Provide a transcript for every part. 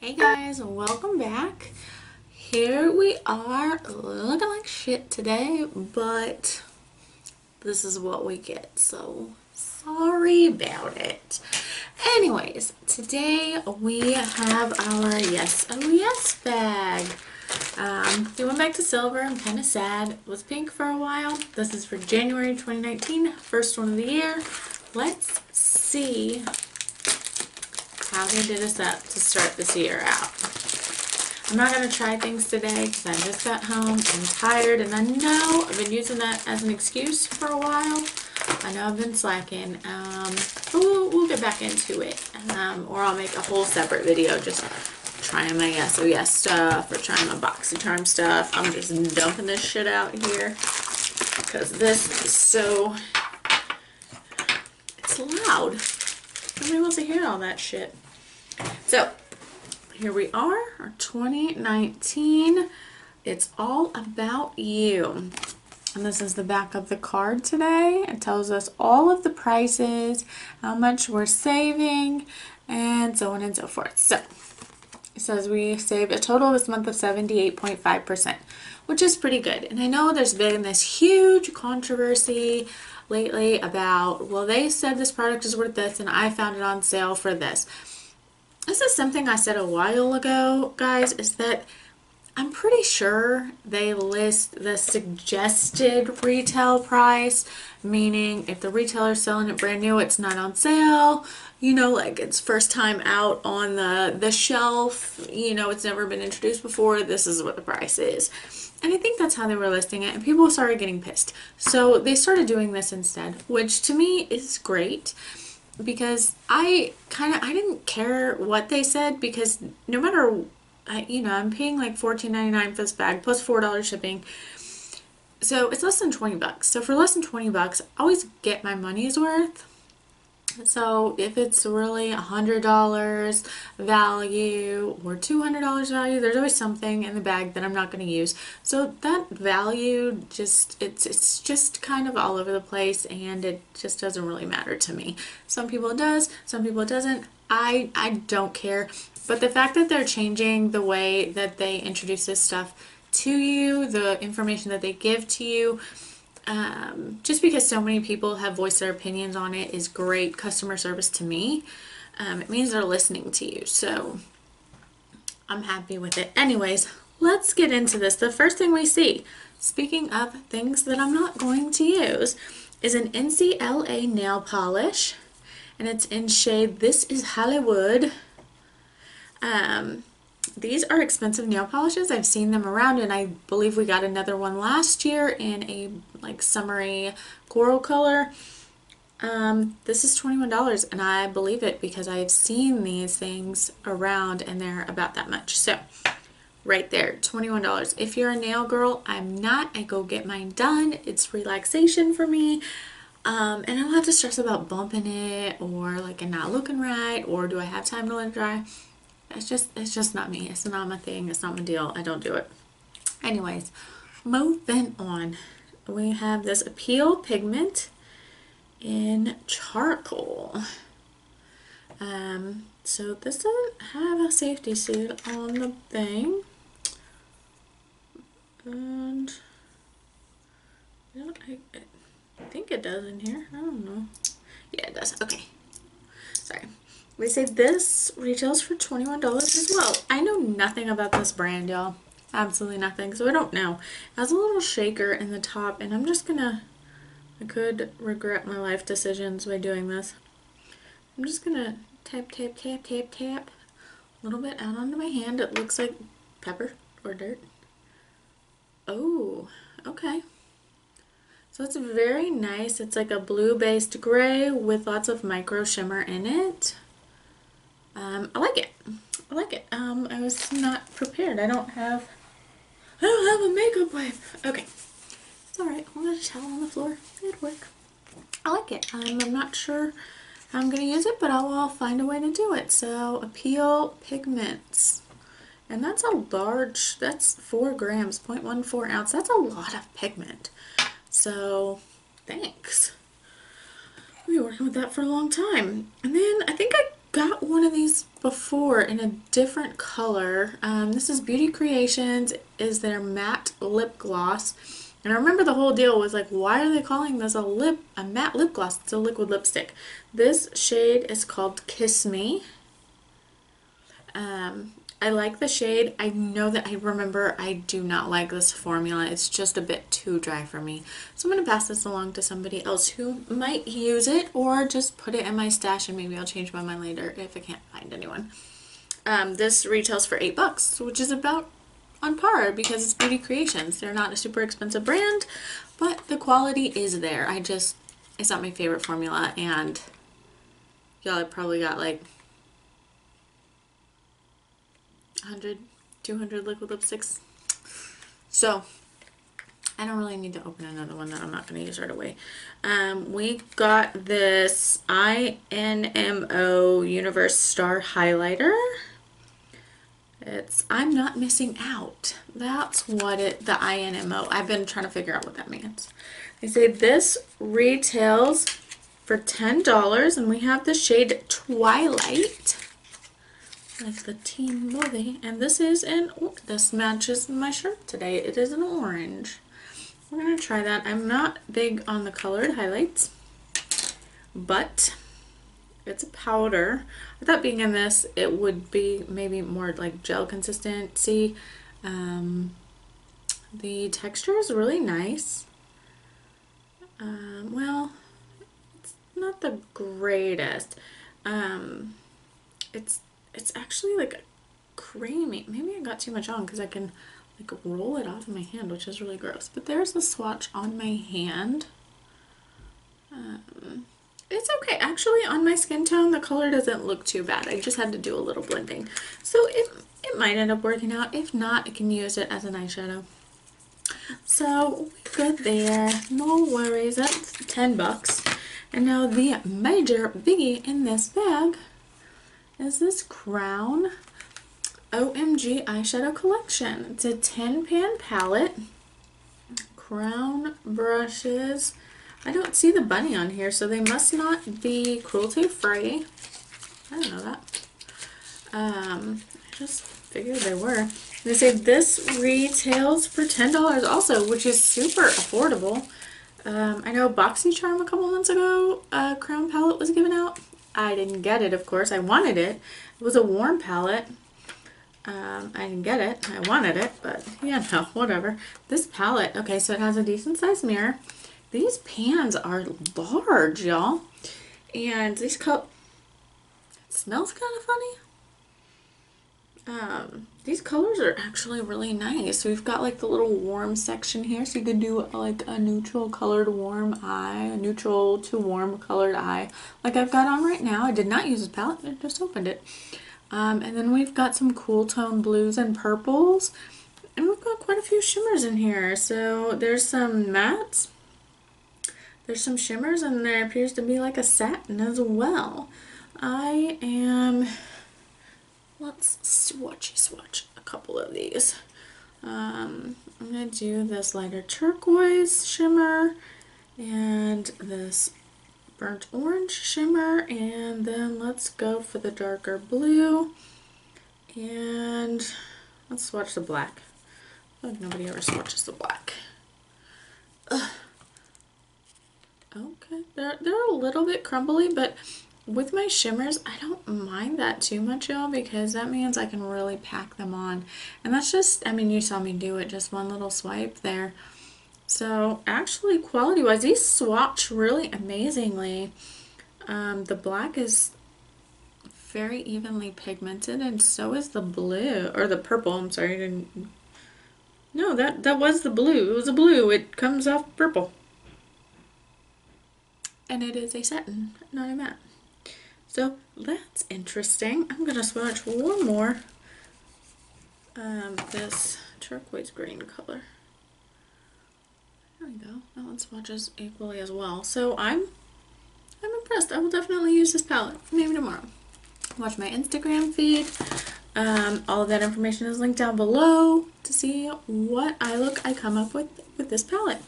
Hey guys, welcome back. Here we are looking like shit today, but this is what we get, so sorry about it. Anyways, today we have our Yes Oh Yes bag. They went back to silver. I'm kind of sad. It was pink for a while. This is for January 2019, first one of the year. Let's see how they did us up to start this year out. I'm not going to try things today because I just got home. I'm tired, and I know I've been using that as an excuse for a while. I know I've been slacking, but we'll get back into it, or I'll make a whole separate video just trying my Yes Oh Yes stuff or trying my BoxyCharm stuff. I'm just dumping this shit out here because this is so, it's loud. Nobody wants to hear all that shit. So here we are, our 2019. It's all about you. And this is the back of the card today. It tells us all of the prices, how much we're saving, and so on and so forth. So it says we saved a total this month of 78.5%, which is pretty good. And I know there's been this huge controversy lately about, well, they said this product is worth this and I found it on sale for this. This is something I said a while ago, guys, is that I'm pretty sure they list the suggested retail price, meaning if the retailer's selling it brand new, it's not on sale, you know, like it's first time out on the shelf, you know, it's never been introduced before, this is what the price is. And I think that's how they were listing it, and people started getting pissed. So they started doing this instead, which to me is great. Because I didn't care what they said, because no matter, you know, I'm paying like $14.99 for this bag plus $4 shipping, so it's less than 20 bucks. So for less than 20 bucks, I always get my money's worth. So if it's really $100 value or $200 value, there's always something in the bag that I'm not going to use. So that value just, it's just kind of all over the place, and it just doesn't really matter to me. Some people it does, some people it doesn't. I don't care. But the fact that they're changing the way that they introduce this stuff to you, the information that they give to you, just because so many people have voiced their opinions on it, is great customer service to me. It means they're listening to you, so I'm happy with it. Anyways, let's get into this. The first thing we see, speaking of things that I'm not going to use, is an NCLA nail polish, and it's in shade This Is Hollywood. These are expensive nail polishes. I've seen them around, and I believe we got another one last year in a like summery coral color. This is $21, and I believe it because I've seen these things around and they're about that much. So right there, $21. If you're a nail girl, I'm not. I go get mine done. It's relaxation for me. And I don't have to stress about bumping it or like it not looking right, or do I have time to let it dry. It's just not me. It's not my thing. It's not my deal. I don't do it. Anyways, moving on. We have this Appeal Pigment in charcoal. So this doesn't have a safety seal on the thing. And I think it does in here. I don't know. Yeah, it does. Okay. Sorry. They say this retails for $21 as well. I know nothing about this brand, y'all. Absolutely nothing. So I don't know. It has a little shaker in the top, and I'm just gonna, I could regret my life decisions by doing this. I'm just gonna tap, tap, tap, tap, tap a little bit out onto my hand. It looks like pepper or dirt. Oh, okay. So it's very nice. It's like a blue-based gray with lots of micro shimmer in it. I like it. I like it. I was not prepared. I don't have a makeup wipe. Okay. It's alright. I'm going to towel on the floor. It'll work. I like it. I'm not sure how I'm going to use it, but I'll find a way to do it. So, Appeal Pigments. And that's a large, that's 4 grams, 0.14 ounce. That's a lot of pigment. So, thanks. We'll be working with that for a long time. And then I think I got one of these before in a different color. This is Beauty Creations, is their matte lip gloss. And I remember the whole deal was like, why are they calling this a matte lip gloss? It's a liquid lipstick. This shade is called Kiss Me. I like the shade. I know that I remember I do not like this formula. It's just a bit too dry for me. So I'm going to pass this along to somebody else who might use it, or just put it in my stash and maybe I'll change my mind later if I can't find anyone. This retails for $8, which is about on par because it's Beauty Creations. They're not a super expensive brand, but the quality is there. It's not my favorite formula, and y'all probably got like 100, 200 liquid lipsticks. So I don't really need to open another one that I'm not going to use right away. We got this INMO Universe Star Highlighter. It's I'm Not Missing Out. That's what the INMO. I've been trying to figure out what that means. They say this retails for $10, and we have the shade Twilight, like the teen movie, and this matches my shirt today. It is an orange. We're gonna try that. I'm not big on the colored highlights, but it's a powder. I thought being in this, it would be maybe more like gel consistency. The texture is really nice. Well, it's not the greatest. It's actually like creamy. Maybe I got too much on because I can like roll it off in my hand, which is really gross. But there's the swatch on my hand. It's okay. Actually, on my skin tone, the color doesn't look too bad. I just had to do a little blending. So it might end up working out. If not, I can use it as an eyeshadow. So we're good there. No worries. That's $10. And now the major biggie in this bag is this Crown OMG eyeshadow collection. It's a 10-pan palette. Crown brushes. I don't see the bunny on here, so they must not be cruelty free. I didn't know that. I just figured they were. They say this retails for $10 also, which is super affordable. I know BoxyCharm a couple months ago, a Crown palette was given out. I didn't get it, of course. I wanted it. It was a warm palette. I didn't get it. I wanted it, but yeah, no, whatever. This palette, okay, so it has a decent sized mirror. These pans are large, y'all. And these it smells kind of funny. These colors are actually really nice. We've got like the little warm section here, so you could do like a neutral colored warm eye, a neutral to warm colored eye, like I've got on right now. I did not use this palette, I just opened it. And then we've got some cool tone blues and purples, and we've got quite a few shimmers in here. So there's some mattes, there's some shimmers, and there appears to be like a satin as well. Let's swatch a couple of these. I'm gonna do this lighter turquoise shimmer and this burnt orange shimmer, and then let's go for the darker blue, and let's swatch the black. I feel like nobody ever swatches the black. Ugh. Okay, they're a little bit crumbly, but with my shimmers, I don't mind that too much, y'all, because that means I can really pack them on. And that's just, I mean, you saw me do it, just one little swipe there. So actually, quality-wise, these swatch really amazingly. The black is very evenly pigmented, and so is the blue, or the purple, I'm sorry. No, that was the blue. It was a blue. It comes off purple. And it is a satin, not a matte. So that's interesting. I'm gonna swatch one more. This turquoise green color. There we go. That one swatches equally as well. So I'm impressed. I will definitely use this palette. Maybe tomorrow. Watch my Instagram feed. All of that information is linked down below to see what eye look I come up with this palette.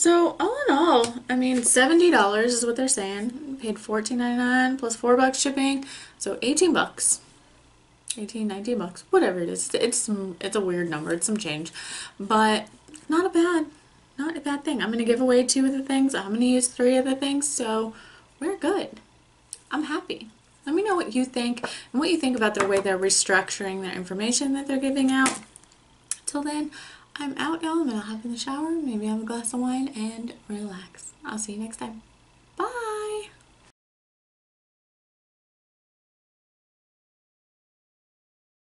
So all in all, I mean, $70 is what they're saying. Paid $14.99 plus $4 shipping, so 18 bucks. 18, 19 bucks, whatever it is. It's a weird number. It's some change, but not a bad thing. I'm gonna give away 2 of the things. I'm gonna use 3 of the things, so we're good. I'm happy. Let me know what you think and what you think about the way they're restructuring their information that they're giving out. Till then, I'm out, y'all. I'm gonna hop in the shower, maybe have a glass of wine, and relax. I'll see you next time.